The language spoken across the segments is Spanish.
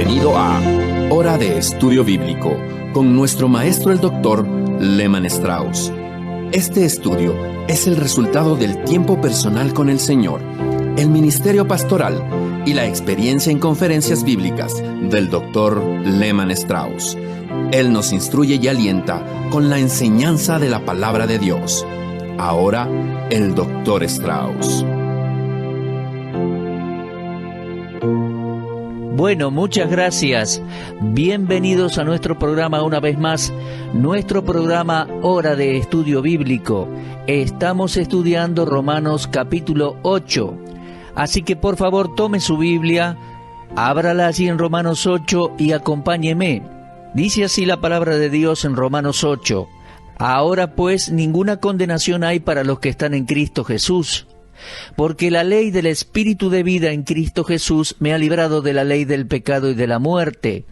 Bienvenido a Hora de Estudio Bíblico con nuestro maestro el Dr. Lehman Strauss. Este estudio es el resultado del tiempo personal con el Señor, el ministerio pastoral y la experiencia en conferencias bíblicas del Dr. Lehman Strauss. Él nos instruye y alienta con la enseñanza de la palabra de Dios. Ahora, el Dr. Strauss. Bueno, muchas gracias. Bienvenidos a nuestro programa una vez más, nuestro programa Hora de Estudio Bíblico. Estamos estudiando Romanos capítulo 8. Así que por favor tome su Biblia, ábrala allí en Romanos 8 y acompáñeme. Dice así la palabra de Dios en Romanos 8. Ahora pues ninguna condenación hay para los que están en Cristo Jesús. Porque la ley del Espíritu de vida en Cristo Jesús me ha librado de la ley del pecado y de la muerte.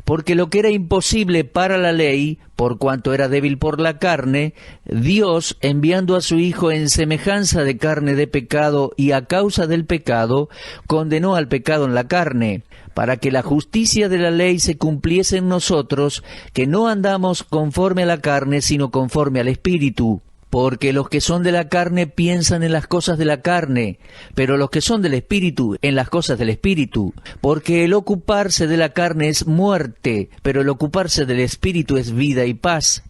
Porque lo que era imposible para la ley, por cuanto era débil por la carne, Dios, enviando a su Hijo en semejanza de carne de pecado y a causa del pecado, condenó al pecado en la carne, para que la justicia de la ley se cumpliese en nosotros, que no andamos conforme a la carne, sino conforme al Espíritu. Porque los que son de la carne piensan en las cosas de la carne, pero los que son del Espíritu en las cosas del Espíritu. Porque el ocuparse de la carne es muerte, pero el ocuparse del Espíritu es vida y paz.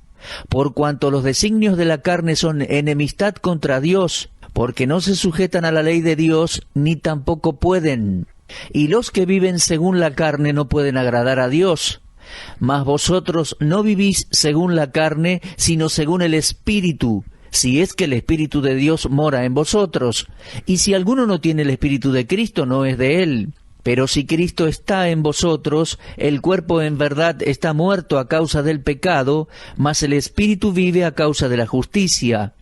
Por cuanto los designios de la carne son enemistad contra Dios, porque no se sujetan a la ley de Dios, ni tampoco pueden. Y los que viven según la carne no pueden agradar a Dios. Mas vosotros no vivís según la carne, sino según el Espíritu, si es que el Espíritu de Dios mora en vosotros. Y si alguno no tiene el Espíritu de Cristo, no es de él. Pero si Cristo está en vosotros, el cuerpo en verdad está muerto a causa del pecado, mas el Espíritu vive a causa de la justicia.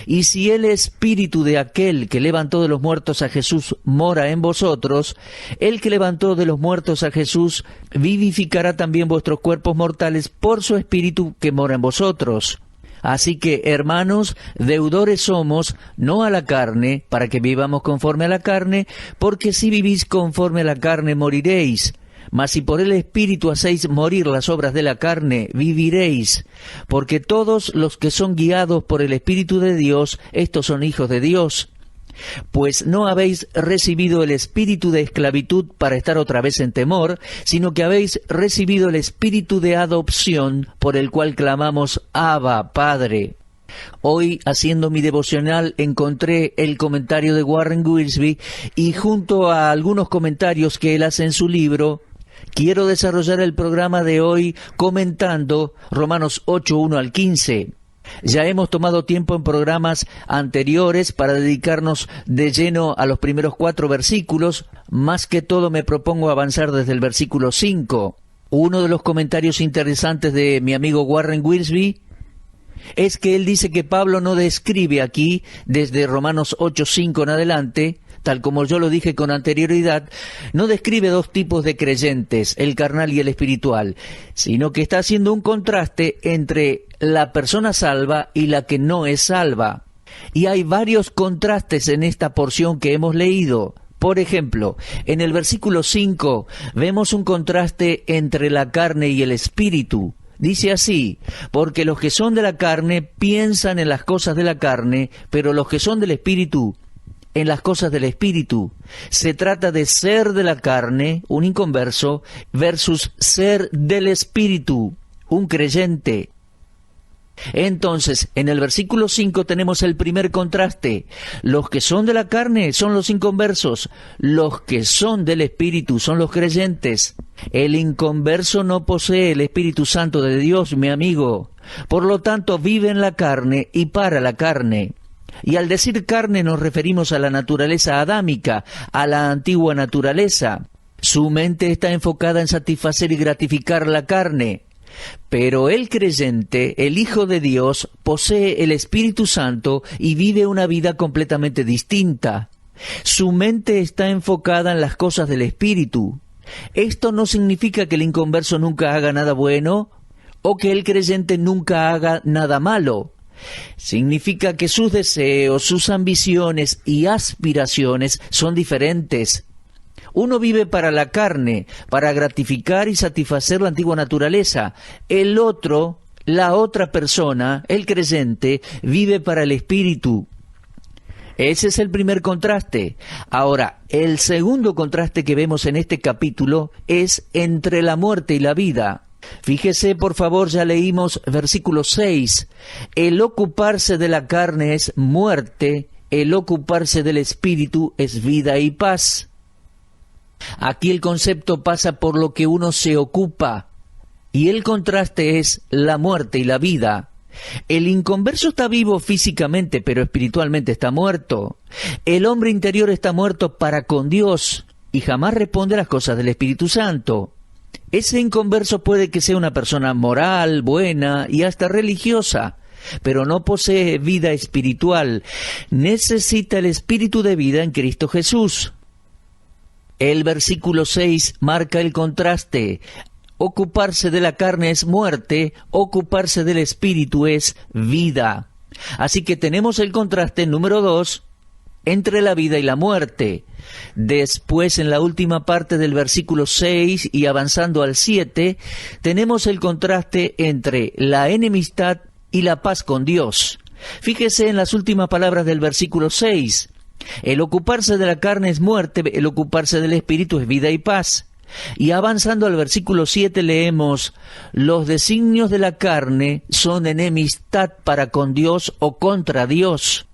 Y si el Espíritu de aquel que levantó de los muertos a Jesús mora en vosotros, el que levantó de los muertos a Jesús vivificará también vuestros cuerpos mortales por su Espíritu que mora en vosotros. Así que, hermanos, deudores somos, no a la carne, para que vivamos conforme a la carne, porque si vivís conforme a la carne moriréis. Mas si por el Espíritu hacéis morir las obras de la carne, viviréis. Porque todos los que son guiados por el Espíritu de Dios, estos son hijos de Dios. Pues no habéis recibido el espíritu de esclavitud para estar otra vez en temor, sino que habéis recibido el espíritu de adopción, por el cual clamamos, Abba, Padre. Hoy, haciendo mi devocional, encontré el comentario de Warren Wiersbe, y junto a algunos comentarios que él hace en su libro, quiero desarrollar el programa de hoy comentando Romanos 8, 1 al 15. Ya hemos tomado tiempo en programas anteriores para dedicarnos de lleno a los primeros 4 versículos. Más que todo me propongo avanzar desde el versículo 5. Uno de los comentarios interesantes de mi amigo Warren Wiersbe es que él dice que Pablo no describe aquí, desde Romanos 8:5 en adelante, tal como yo lo dije con anterioridad, no describe 2 tipos de creyentes, el carnal y el espiritual, sino que está haciendo un contraste entre la persona salva y la que no es salva. Y hay varios contrastes en esta porción que hemos leído. Por ejemplo, en el versículo 5 vemos un contraste entre la carne y el espíritu. Dice así, porque los que son de la carne piensan en las cosas de la carne, pero los que son del espíritu, en las cosas del espíritu. Se trata de ser de la carne, un inconverso, versus ser del espíritu, un creyente. Entonces, en el versículo 5 tenemos el primer contraste. Los que son de la carne son los inconversos, los que son del Espíritu son los creyentes. El inconverso no posee el Espíritu Santo de Dios, mi amigo. Por lo tanto, vive en la carne y para la carne. Y al decir carne nos referimos a la naturaleza adámica, a la antigua naturaleza. Su mente está enfocada en satisfacer y gratificar la carne. Pero el creyente, el Hijo de Dios, posee el Espíritu Santo y vive una vida completamente distinta. Su mente está enfocada en las cosas del Espíritu. Esto no significa que el inconverso nunca haga nada bueno o que el creyente nunca haga nada malo. Significa que sus deseos, sus ambiciones y aspiraciones son diferentes. Uno vive para la carne, para gratificar y satisfacer la antigua naturaleza. El otro, la otra persona, el creyente, vive para el espíritu. Ese es el primer contraste. Ahora, el segundo contraste que vemos en este capítulo es entre la muerte y la vida. Fíjese, por favor, ya leímos versículo 6. El ocuparse de la carne es muerte, el ocuparse del espíritu es vida y paz. Aquí el concepto pasa por lo que uno se ocupa, y el contraste es la muerte y la vida. El inconverso está vivo físicamente, pero espiritualmente está muerto. El hombre interior está muerto para con Dios y jamás responde a las cosas del Espíritu Santo. Ese inconverso puede que sea una persona moral, buena y hasta religiosa, pero no posee vida espiritual. Necesita el espíritu de vida en Cristo Jesús. El versículo 6 marca el contraste. Ocuparse de la carne es muerte, ocuparse del espíritu es vida. Así que tenemos el contraste número 2 entre la vida y la muerte. Después, en la última parte del versículo 6 y avanzando al 7, tenemos el contraste entre la enemistad y la paz con Dios. Fíjese en las últimas palabras del versículo 6. El ocuparse de la carne es muerte, el ocuparse del espíritu es vida y paz. Y avanzando al versículo 7 leemos, los designios de la carne son enemistad para con Dios o contra Dios.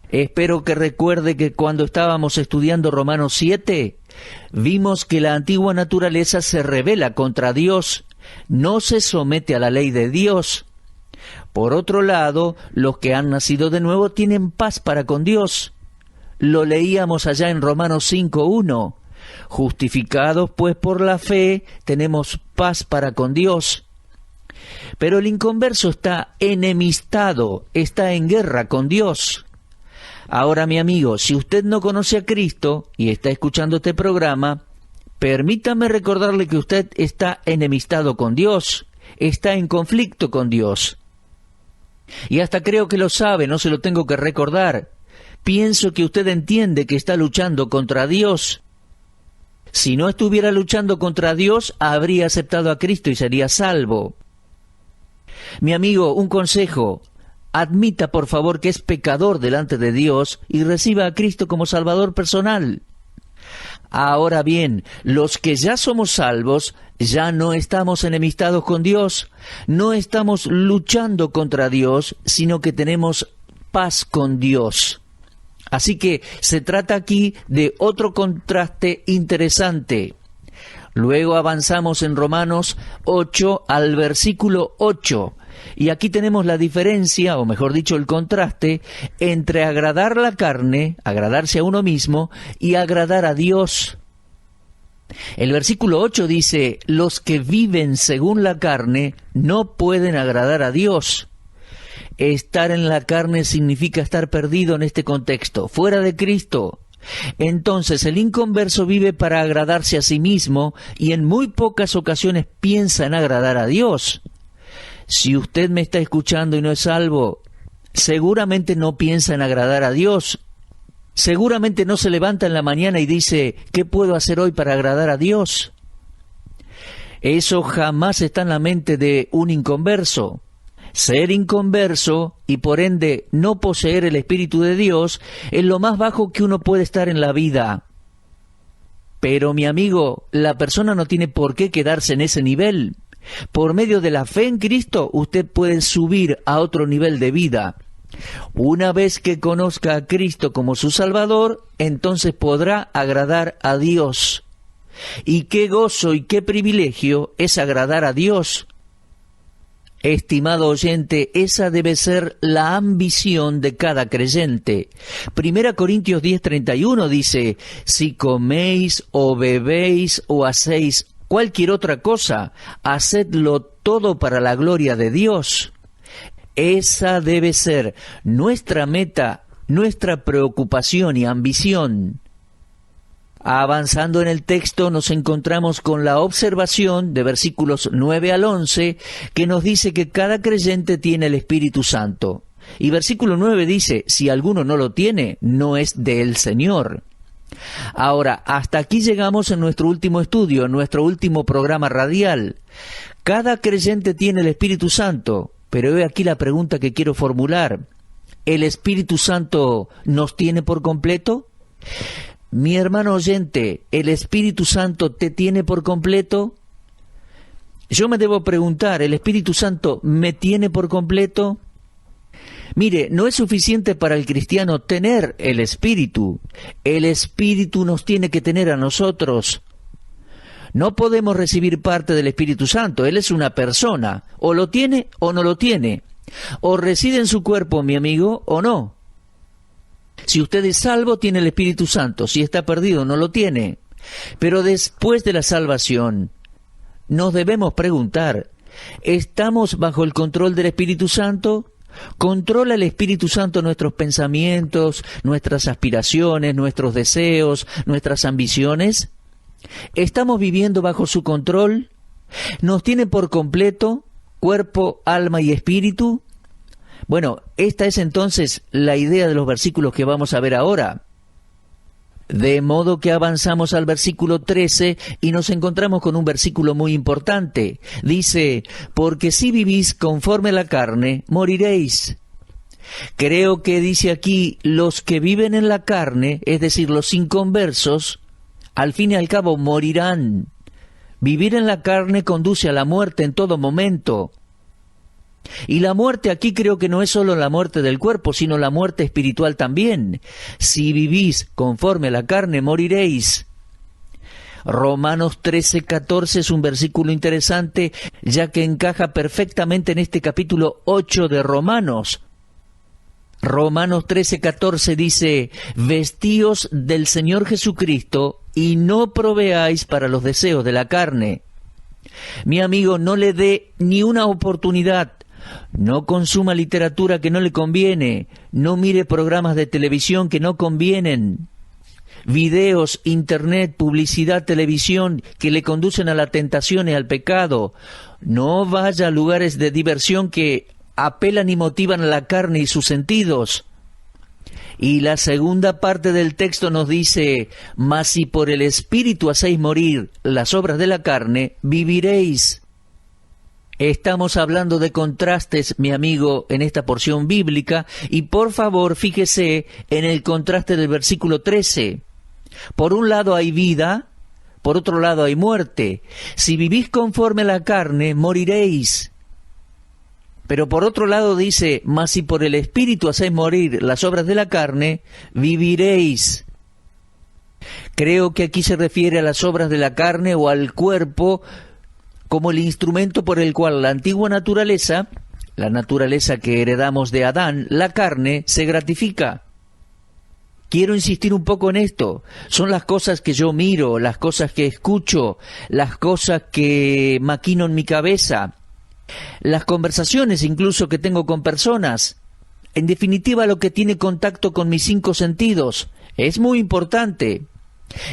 Espero que recuerde que cuando estábamos estudiando Romanos 7, vimos que la antigua naturaleza se rebela contra Dios, no se somete a la ley de Dios. Por otro lado, los que han nacido de nuevo tienen paz para con Dios. Lo leíamos allá en Romanos 5:1. Justificados pues por la fe, tenemos paz para con Dios. Pero el inconverso está enemistado, está en guerra con Dios. Ahora, mi amigo, si usted no conoce a Cristo y está escuchando este programa, permítame recordarle que usted está enemistado con Dios, está en conflicto con Dios. Y hasta creo que lo sabe, no se lo tengo que recordar. Pienso que usted entiende que está luchando contra Dios. Si no estuviera luchando contra Dios, habría aceptado a Cristo y sería salvo. Mi amigo, un consejo. Admita, por favor, que es pecador delante de Dios y reciba a Cristo como Salvador personal. Ahora bien, los que ya somos salvos, ya no estamos enemistados con Dios, no estamos luchando contra Dios, sino que tenemos paz con Dios. Así que se trata aquí de otro contraste interesante. Luego avanzamos en Romanos 8 al versículo 8. Y aquí tenemos la diferencia, o mejor dicho, el contraste, entre agradar la carne, agradarse a uno mismo, y agradar a Dios. El versículo 8 dice, los que viven según la carne no pueden agradar a Dios. Estar en la carne significa estar perdido en este contexto, fuera de Cristo. Entonces el inconverso vive para agradarse a sí mismo y en muy pocas ocasiones piensa en agradar a Dios. Si usted me está escuchando y no es salvo, seguramente no piensa en agradar a Dios. Seguramente no se levanta en la mañana y dice, ¿qué puedo hacer hoy para agradar a Dios? Eso jamás está en la mente de un inconverso. Ser inconverso y por ende no poseer el Espíritu de Dios es lo más bajo que uno puede estar en la vida. Pero mi amigo, la persona no tiene por qué quedarse en ese nivel. Por medio de la fe en Cristo, usted puede subir a otro nivel de vida. Una vez que conozca a Cristo como su Salvador, entonces podrá agradar a Dios. Y qué gozo y qué privilegio es agradar a Dios. Estimado oyente, esa debe ser la ambición de cada creyente. 1 Corintios 10:31 dice, si coméis o bebéis o hacéis cualquier otra cosa, hacedlo todo para la gloria de Dios. Esa debe ser nuestra meta, nuestra preocupación y ambición. Avanzando en el texto nos encontramos con la observación de versículos 9 al 11 que nos dice que cada creyente tiene el Espíritu Santo. Y versículo 9 dice, si alguno no lo tiene, no es del Señor. Ahora, hasta aquí llegamos en nuestro último estudio, en nuestro último programa radial. Cada creyente tiene el Espíritu Santo, pero he aquí la pregunta que quiero formular. ¿El Espíritu Santo nos tiene por completo? Mi hermano oyente, ¿el Espíritu Santo te tiene por completo? Yo me debo preguntar, ¿el Espíritu Santo me tiene por completo? Mire, no es suficiente para el cristiano tener el Espíritu nos tiene que tener a nosotros. No podemos recibir parte del Espíritu Santo, Él es una persona, o lo tiene o no lo tiene, o reside en su cuerpo, mi amigo, o no. Si usted es salvo, tiene el Espíritu Santo, si está perdido, no lo tiene. Pero después de la salvación, nos debemos preguntar, ¿estamos bajo el control del Espíritu Santo? ¿Controla el Espíritu Santo nuestros pensamientos, nuestras aspiraciones, nuestros deseos, nuestras ambiciones? ¿Estamos viviendo bajo su control? ¿Nos tiene por completo, cuerpo, alma y espíritu? Bueno, esta es entonces la idea de los versículos que vamos a ver ahora. De modo que avanzamos al versículo 13 y nos encontramos con un versículo muy importante. Dice, porque si vivís conforme a la carne, moriréis. Creo que dice aquí, los que viven en la carne, es decir, los inconversos, al fin y al cabo morirán. Vivir en la carne conduce a la muerte en todo momento. Y la muerte aquí creo que no es solo la muerte del cuerpo, sino la muerte espiritual también. Si vivís conforme a la carne, moriréis. Romanos 13:14 es un versículo interesante, ya que encaja perfectamente en este capítulo 8 de Romanos. Romanos 13:14 dice, vestíos del Señor Jesucristo y no proveáis para los deseos de la carne. Mi amigo, no le dé ni una oportunidad. No consuma literatura que no le conviene, no mire programas de televisión que no convienen, videos, internet, publicidad, televisión que le conducen a la tentación y al pecado. No vaya a lugares de diversión que apelan y motivan a la carne y sus sentidos. Y la segunda parte del texto nos dice, mas si por el Espíritu hacéis morir las obras de la carne, viviréis. Estamos hablando de contrastes, mi amigo, en esta porción bíblica, y por favor fíjese en el contraste del versículo 13. Por un lado hay vida, por otro lado hay muerte. Si vivís conforme a la carne, moriréis. Pero por otro lado dice, mas si por el Espíritu hacéis morir las obras de la carne, viviréis. Creo que aquí se refiere a las obras de la carne o al cuerpo, como el instrumento por el cual la antigua naturaleza, la naturaleza que heredamos de Adán, la carne, se gratifica. Quiero insistir un poco en esto. Son las cosas que yo miro, las cosas que escucho, las cosas que maquino en mi cabeza, las conversaciones incluso que tengo con personas. En definitiva, lo que tiene contacto con mis 5 sentidos. Es muy importante.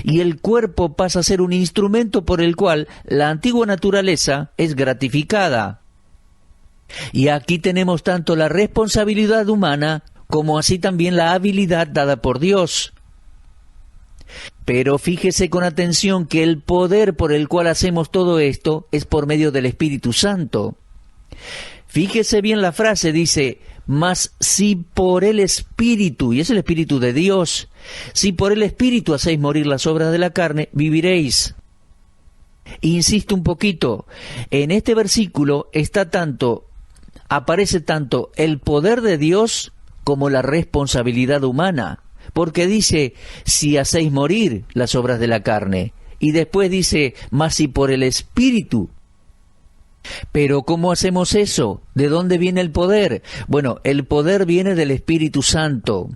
Y el cuerpo pasa a ser un instrumento por el cual la antigua naturaleza es gratificada. Y aquí tenemos tanto la responsabilidad humana como así también la habilidad dada por Dios. Pero fíjese con atención que el poder por el cual hacemos todo esto es por medio del Espíritu Santo. Fíjese bien la frase, dice, mas si por el Espíritu, y es el Espíritu de Dios, si por el Espíritu hacéis morir las obras de la carne, viviréis. Insisto un poquito, en este versículo aparece tanto el poder de Dios como la responsabilidad humana, porque dice, si hacéis morir las obras de la carne, y después dice, mas si por el Espíritu. Pero ¿cómo hacemos eso? ¿De dónde viene el poder? Bueno, el poder viene del Espíritu Santo.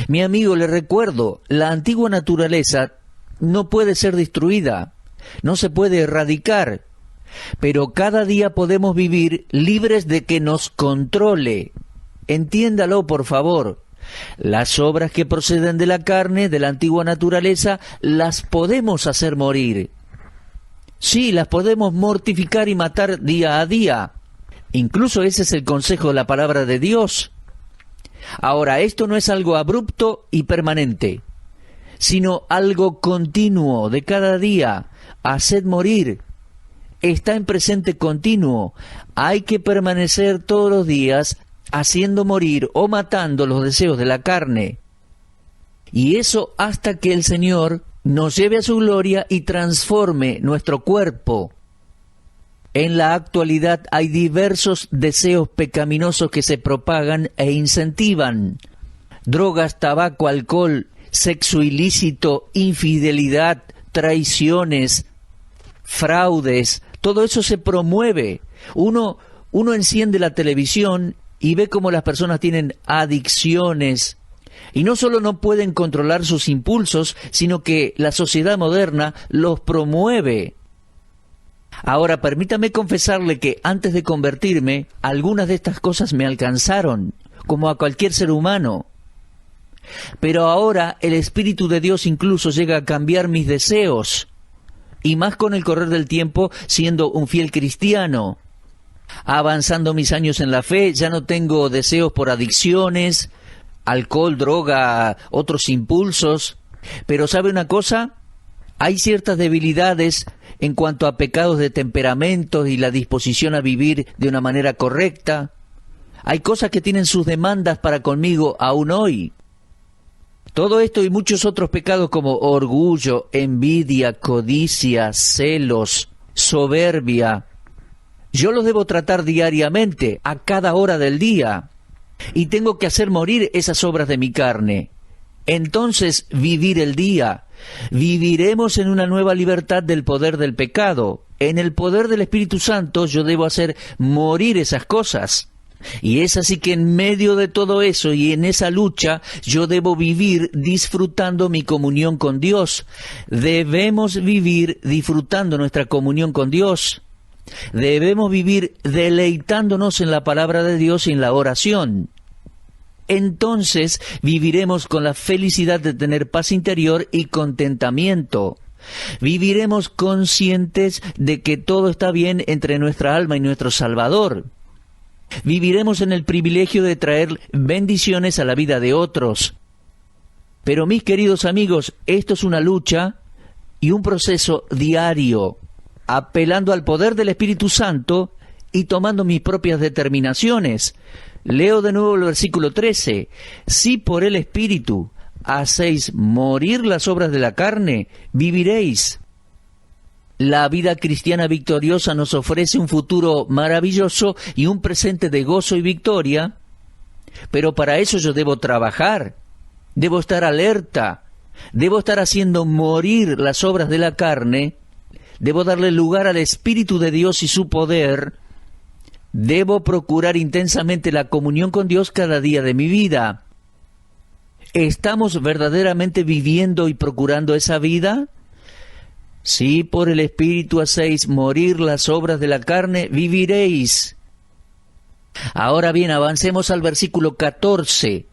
Mi amigo, le recuerdo, la antigua naturaleza no puede ser destruida, no se puede erradicar, pero cada día podemos vivir libres de que nos controle. Entiéndalo, por favor. Las obras que proceden de la carne, de la antigua naturaleza, las podemos hacer morir. Sí, las podemos mortificar y matar día a día. Incluso ese es el consejo de la palabra de Dios. Ahora, esto no es algo abrupto y permanente, sino algo continuo de cada día. Haced morir. Está en presente continuo. Hay que permanecer todos los días haciendo morir o matando los deseos de la carne. Y eso hasta que el Señor nos lleve a su gloria y transforme nuestro cuerpo. En la actualidad hay diversos deseos pecaminosos que se propagan e incentivan. Drogas, tabaco, alcohol, sexo ilícito, infidelidad, traiciones, fraudes, todo eso se promueve. Uno enciende la televisión y ve cómo las personas tienen adicciones. Y no solo no pueden controlar sus impulsos, sino que la sociedad moderna los promueve. Ahora, permítame confesarle que antes de convertirme, algunas de estas cosas me alcanzaron, como a cualquier ser humano. Pero ahora el Espíritu de Dios incluso llega a cambiar mis deseos, y más con el correr del tiempo siendo un fiel cristiano. Avanzando mis años en la fe, ya no tengo deseos por adicciones, alcohol, droga, otros impulsos. Pero ¿sabe una cosa? Hay ciertas debilidades en cuanto a pecados de temperamento y la disposición a vivir de una manera correcta. Hay cosas que tienen sus demandas para conmigo aún hoy. Todo esto y muchos otros pecados como orgullo, envidia, codicia, celos, soberbia, yo los debo tratar diariamente, a cada hora del día. Y tengo que hacer morir esas obras de mi carne. Entonces, vivir el día. Viviremos en una nueva libertad del poder del pecado. En el poder del Espíritu Santo yo debo hacer morir esas cosas. Y es así que en medio de todo eso y en esa lucha yo debo vivir disfrutando mi comunión con Dios. Debemos vivir disfrutando nuestra comunión con Dios. Debemos vivir deleitándonos en la palabra de Dios y en la oración. Entonces viviremos con la felicidad de tener paz interior y contentamiento. Viviremos conscientes de que todo está bien entre nuestra alma y nuestro Salvador. Viviremos en el privilegio de traer bendiciones a la vida de otros. Pero mis queridos amigos, esto es una lucha y un proceso diario, apelando al poder del Espíritu Santo y tomando mis propias determinaciones. Leo de nuevo el versículo 13. Si por el Espíritu hacéis morir las obras de la carne, viviréis. La vida cristiana victoriosa nos ofrece un futuro maravilloso y un presente de gozo y victoria, pero para eso yo debo trabajar, debo estar alerta, debo estar haciendo morir las obras de la carne, debo darle lugar al Espíritu de Dios y su poder, debo procurar intensamente la comunión con Dios cada día de mi vida. ¿Estamos verdaderamente viviendo y procurando esa vida? Si por el Espíritu hacéis morir las obras de la carne, viviréis. Ahora bien, avancemos al versículo 14.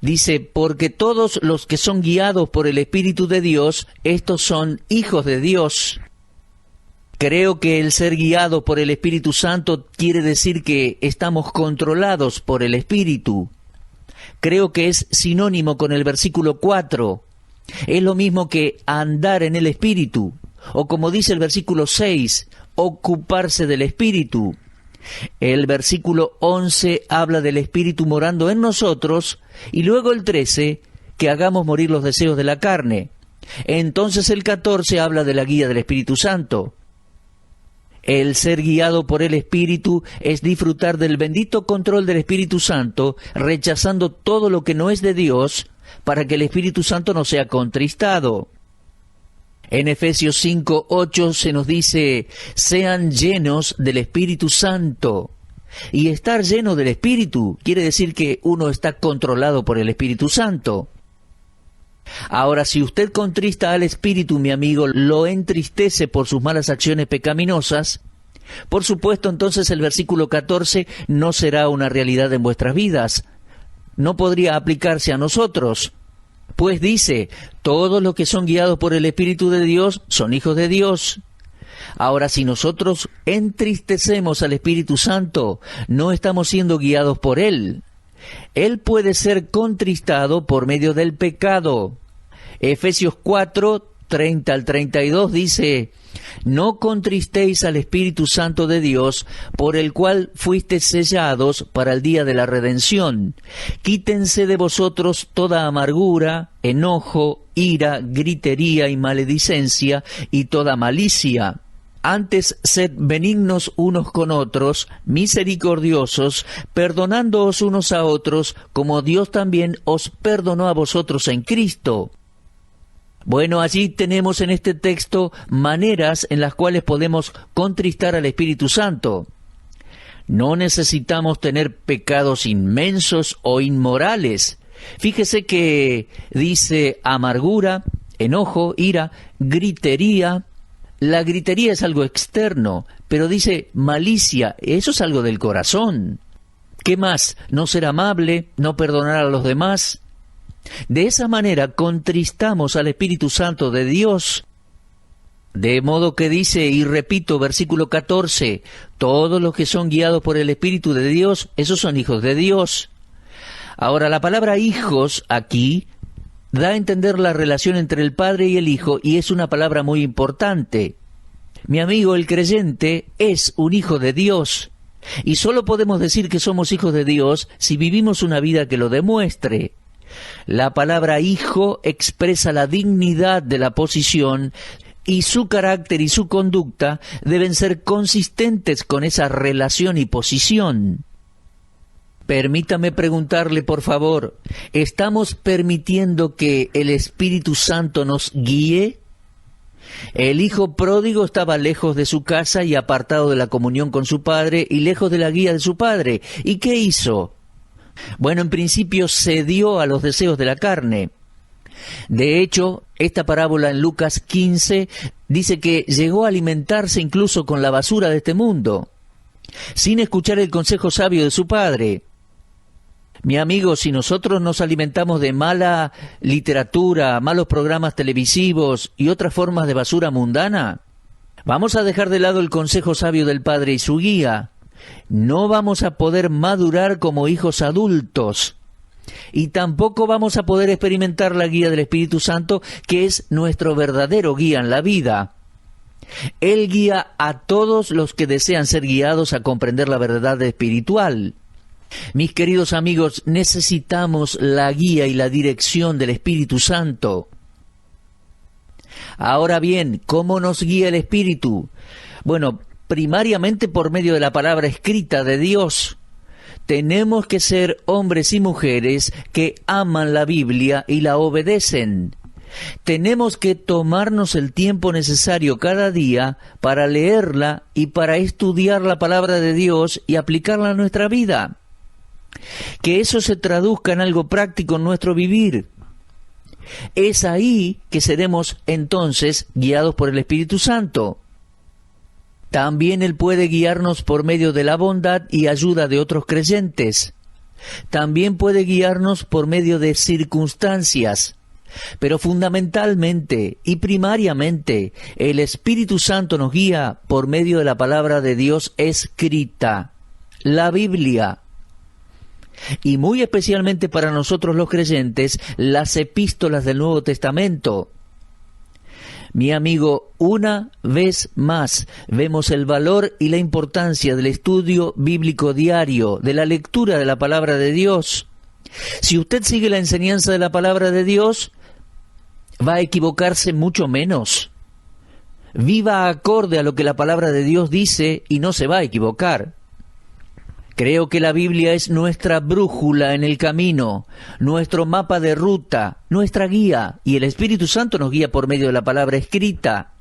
Dice, porque todos los que son guiados por el Espíritu de Dios, estos son hijos de Dios. Creo que el ser guiado por el Espíritu Santo quiere decir que estamos controlados por el Espíritu. Creo que es sinónimo con el versículo 4. Es lo mismo que andar en el Espíritu. O como dice el versículo 6, ocuparse del Espíritu. El versículo 11 habla del Espíritu morando en nosotros, y luego el 13, que hagamos morir los deseos de la carne. Entonces el 14 habla de la guía del Espíritu Santo. El ser guiado por el Espíritu es disfrutar del bendito control del Espíritu Santo, rechazando todo lo que no es de Dios, para que el Espíritu Santo no sea contristado. En Efesios 5:8 se nos dice, sean llenos del Espíritu Santo. Y estar lleno del Espíritu quiere decir que uno está controlado por el Espíritu Santo. Ahora, si usted contrista al Espíritu, mi amigo, lo entristece por sus malas acciones pecaminosas, por supuesto, entonces el versículo 14 no será una realidad en vuestras vidas. No podría aplicarse a nosotros. Pues dice, todos los que son guiados por el Espíritu de Dios son hijos de Dios. Ahora, si nosotros entristecemos al Espíritu Santo, no estamos siendo guiados por Él. Él puede ser contristado por medio del pecado. Efesios 4, 30 al 32 dice: no contristéis al Espíritu Santo de Dios, por el cual fuisteis sellados para el día de la redención. Quítense de vosotros toda amargura, enojo, ira, gritería y maledicencia, y toda malicia. Antes sed benignos unos con otros, misericordiosos, perdonándoos unos a otros, como Dios también os perdonó a vosotros en Cristo. Bueno, allí tenemos en este texto maneras en las cuales podemos contristar al Espíritu Santo. No necesitamos tener pecados inmensos o inmorales. Fíjese que dice amargura, enojo, ira, gritería. La gritería es algo externo, pero dice malicia, eso es algo del corazón. ¿Qué más? No ser amable, no perdonar a los demás. De esa manera contristamos al Espíritu Santo de Dios. De modo que dice, y repito, versículo 14, todos los que son guiados por el Espíritu de Dios, esos son hijos de Dios. Ahora, la palabra hijos aquí da a entender la relación entre el Padre y el Hijo, y es una palabra muy importante. Mi amigo, el creyente es un hijo de Dios, y solo podemos decir que somos hijos de Dios si vivimos una vida que lo demuestre. La palabra hijo expresa la dignidad de la posición, y su carácter y su conducta deben ser consistentes con esa relación y posición. Permítame preguntarle, por favor, ¿estamos permitiendo que el Espíritu Santo nos guíe? El hijo pródigo estaba lejos de su casa y apartado de la comunión con su padre y lejos de la guía de su padre. ¿Y qué hizo? Bueno, en principio cedió a los deseos de la carne. De hecho, esta parábola en Lucas 15 dice que llegó a alimentarse incluso con la basura de este mundo, sin escuchar el consejo sabio de su padre. Mi amigo, si nosotros nos alimentamos de mala literatura, malos programas televisivos y otras formas de basura mundana, vamos a dejar de lado el consejo sabio del Padre y su guía. No vamos a poder madurar como hijos adultos y tampoco vamos a poder experimentar la guía del Espíritu Santo, que es nuestro verdadero guía en la vida. Él guía a todos los que desean ser guiados a comprender la verdad espiritual. Mis queridos amigos, necesitamos la guía y la dirección del Espíritu Santo. Ahora bien, ¿cómo nos guía el Espíritu? Bueno, primariamente por medio de la palabra escrita de Dios. Tenemos que ser hombres y mujeres que aman la Biblia y la obedecen. Tenemos que tomarnos el tiempo necesario cada día para leerla y para estudiar la palabra de Dios y aplicarla a nuestra vida. Que eso se traduzca en algo práctico en nuestro vivir. Es ahí que seremos entonces guiados por el Espíritu Santo. También Él puede guiarnos por medio de la bondad y ayuda de otros creyentes. También puede guiarnos por medio de circunstancias. Pero fundamentalmente y primariamente, el Espíritu Santo nos guía por medio de la palabra de Dios escrita, la Biblia. Y muy especialmente para nosotros los creyentes, las epístolas del Nuevo Testamento. Mi amigo, una vez más vemos el valor y la importancia del estudio bíblico diario, de la lectura de la palabra de Dios. Si usted sigue la enseñanza de la palabra de Dios, va a equivocarse mucho menos. Viva acorde a lo que la palabra de Dios dice y no se va a equivocar. Creo que la Biblia es nuestra brújula en el camino, nuestro mapa de ruta, nuestra guía, y el Espíritu Santo nos guía por medio de la palabra escrita.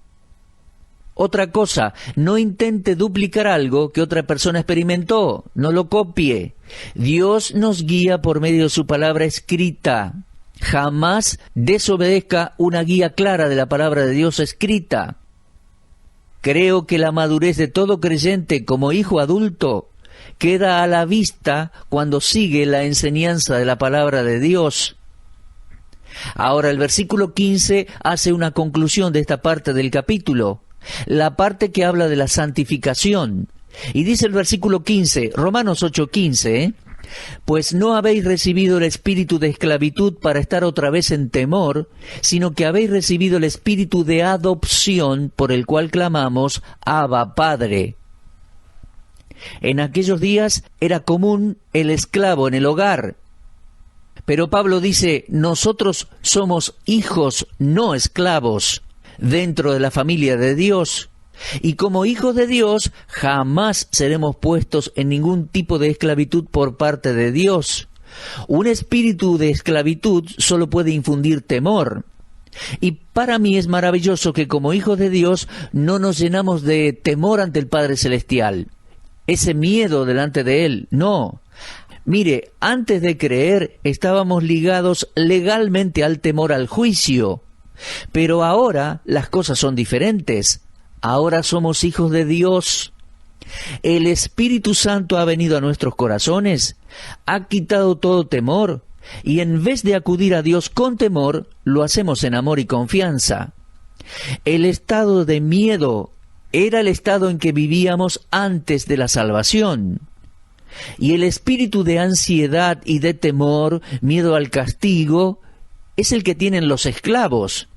Otra cosa, no intente duplicar algo que otra persona experimentó, no lo copie. Dios nos guía por medio de su palabra escrita. Jamás desobedezca una guía clara de la palabra de Dios escrita. Creo que la madurez de todo creyente como hijo adulto queda a la vista cuando sigue la enseñanza de la palabra de Dios. Ahora el versículo 15 hace una conclusión de esta parte del capítulo, la parte que habla de la santificación. Y dice el versículo 15, Romanos 8:15, Pues no habéis recibido el espíritu de esclavitud para estar otra vez en temor, sino que habéis recibido el espíritu de adopción por el cual clamamos, Abba, Padre. En aquellos días era común el esclavo en el hogar. Pero Pablo dice, nosotros somos hijos, no esclavos, dentro de la familia de Dios. Y como hijos de Dios, jamás seremos puestos en ningún tipo de esclavitud por parte de Dios. Un espíritu de esclavitud solo puede infundir temor. Y para mí es maravilloso que como hijos de Dios no nos llenamos de temor ante el Padre Celestial. Ese miedo delante de Él, no. Mire, antes de creer estábamos ligados legalmente al temor al juicio. Pero ahora las cosas son diferentes. Ahora somos hijos de Dios. El Espíritu Santo ha venido a nuestros corazones, ha quitado todo temor, y en vez de acudir a Dios con temor, lo hacemos en amor y confianza. El estado de miedo era el estado en que vivíamos antes de la salvación. Y el espíritu de ansiedad y de temor, miedo al castigo, es el que tienen los esclavos.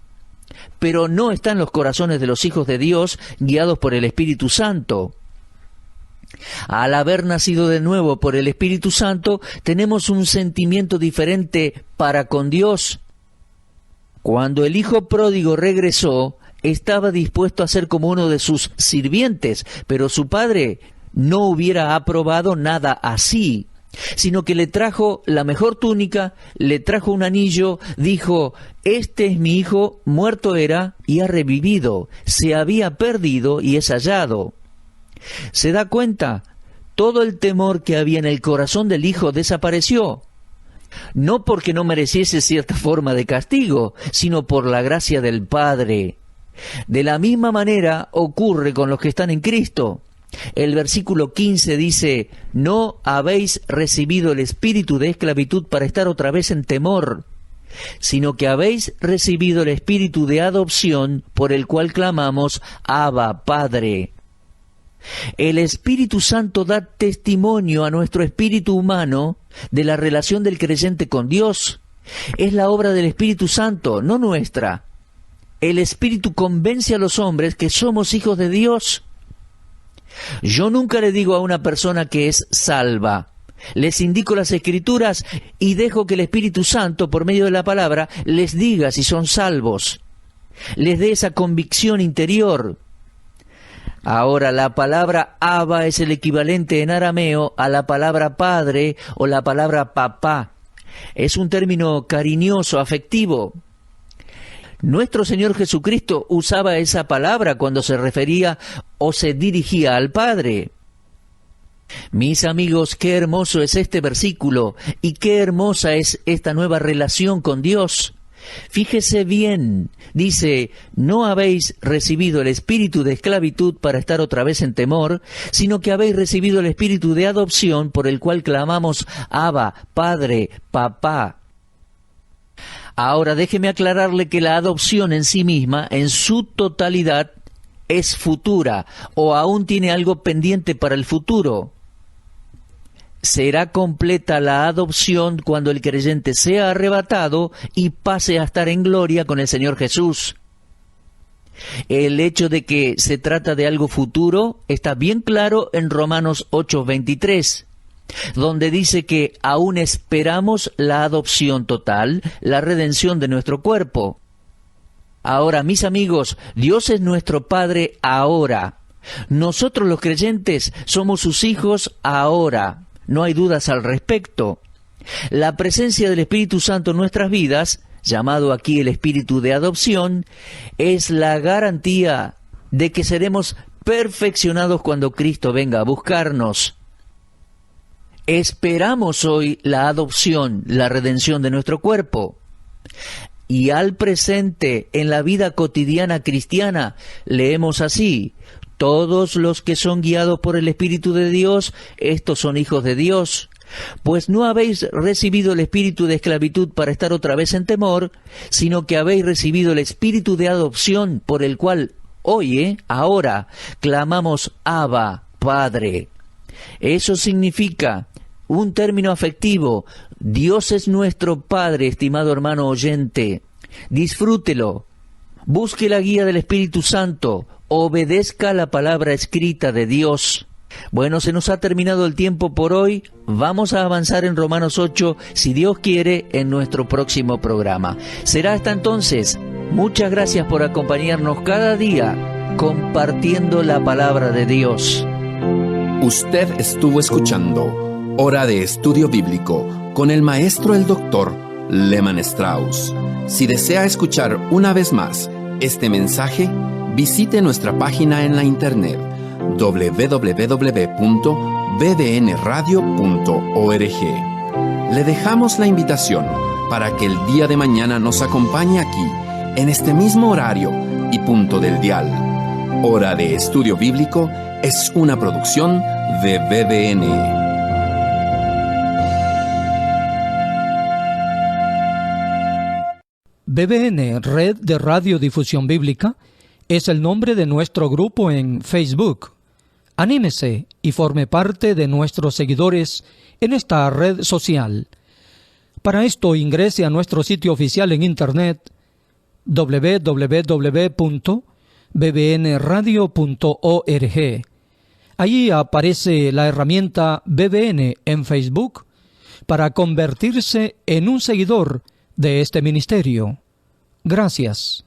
Pero no está en los corazones de los hijos de Dios guiados por el Espíritu Santo. Al haber nacido de nuevo por el Espíritu Santo, tenemos un sentimiento diferente para con Dios. Cuando el hijo pródigo regresó, estaba dispuesto a ser como uno de sus sirvientes, pero su padre no hubiera aprobado nada así, sino que le trajo la mejor túnica, le trajo un anillo, dijo, este es mi hijo, muerto era y ha revivido, se había perdido y es hallado. ¿Se da cuenta? Todo el temor que había en el corazón del hijo desapareció. No porque no mereciese cierta forma de castigo, sino por la gracia del Padre. De la misma manera ocurre con los que están en Cristo. El versículo 15 dice, no habéis recibido el espíritu de esclavitud para estar otra vez en temor, sino que habéis recibido el espíritu de adopción por el cual clamamos, Abba, Padre. El Espíritu Santo da testimonio a nuestro espíritu humano de la relación del creyente con Dios. Es la obra del Espíritu Santo, no nuestra. El Espíritu convence a los hombres que somos hijos de Dios. Yo nunca le digo a una persona que es salva. Les indico las Escrituras y dejo que el Espíritu Santo, por medio de la palabra, les diga si son salvos. Les dé esa convicción interior. Ahora, la palabra Abba es el equivalente en arameo a la palabra padre o la palabra papá. Es un término cariñoso, afectivo. Nuestro Señor Jesucristo usaba esa palabra cuando se refería o se dirigía al Padre. Mis amigos, qué hermoso es este versículo y qué hermosa es esta nueva relación con Dios. Fíjese bien, dice, no habéis recibido el espíritu de esclavitud para estar otra vez en temor, sino que habéis recibido el espíritu de adopción por el cual clamamos, Abba, Padre, Papá. Ahora déjeme aclararle que la adopción en sí misma, en su totalidad, es futura o aún tiene algo pendiente para el futuro. Será completa la adopción cuando el creyente sea arrebatado y pase a estar en gloria con el Señor Jesús. El hecho de que se trata de algo futuro está bien claro en Romanos 8:23, donde dice que aún esperamos la adopción total, la redención de nuestro cuerpo. Ahora, mis amigos, Dios es nuestro Padre ahora. Nosotros los creyentes somos sus hijos ahora. No hay dudas al respecto. La presencia del Espíritu Santo en nuestras vidas, llamado aquí el Espíritu de adopción, es la garantía de que seremos perfeccionados cuando Cristo venga a buscarnos. Esperamos hoy la adopción, la redención de nuestro cuerpo. Y al presente, en la vida cotidiana cristiana, leemos así: todos los que son guiados por el Espíritu de Dios, estos son hijos de Dios. Pues no habéis recibido el espíritu de esclavitud para estar otra vez en temor, sino que habéis recibido el espíritu de adopción por el cual hoy, ahora, clamamos Abba, Padre. Eso significa un término afectivo. Dios es nuestro Padre, estimado hermano oyente. Disfrútelo. Busque la guía del Espíritu Santo. Obedezca la palabra escrita de Dios. Bueno, se nos ha terminado el tiempo por hoy. Vamos a avanzar en Romanos 8, si Dios quiere, en nuestro próximo programa. Será hasta entonces. Muchas gracias por acompañarnos cada día compartiendo la palabra de Dios. Usted estuvo escuchando Hora de Estudio Bíblico con el maestro el doctor Lehmann Strauss. Si desea escuchar una vez más este mensaje, visite nuestra página en la internet www.bbnradio.org. Le dejamos la invitación para que el día de mañana nos acompañe aquí, en este mismo horario y punto del dial. Hora de Estudio Bíblico es una producción de BBN. BBN, Red de Radiodifusión Bíblica, es el nombre de nuestro grupo en Facebook. Anímese y forme parte de nuestros seguidores en esta red social. Para esto ingrese a nuestro sitio oficial en internet www.bbnradio.org. Allí aparece la herramienta BBN en Facebook para convertirse en un seguidor de este ministerio. Gracias.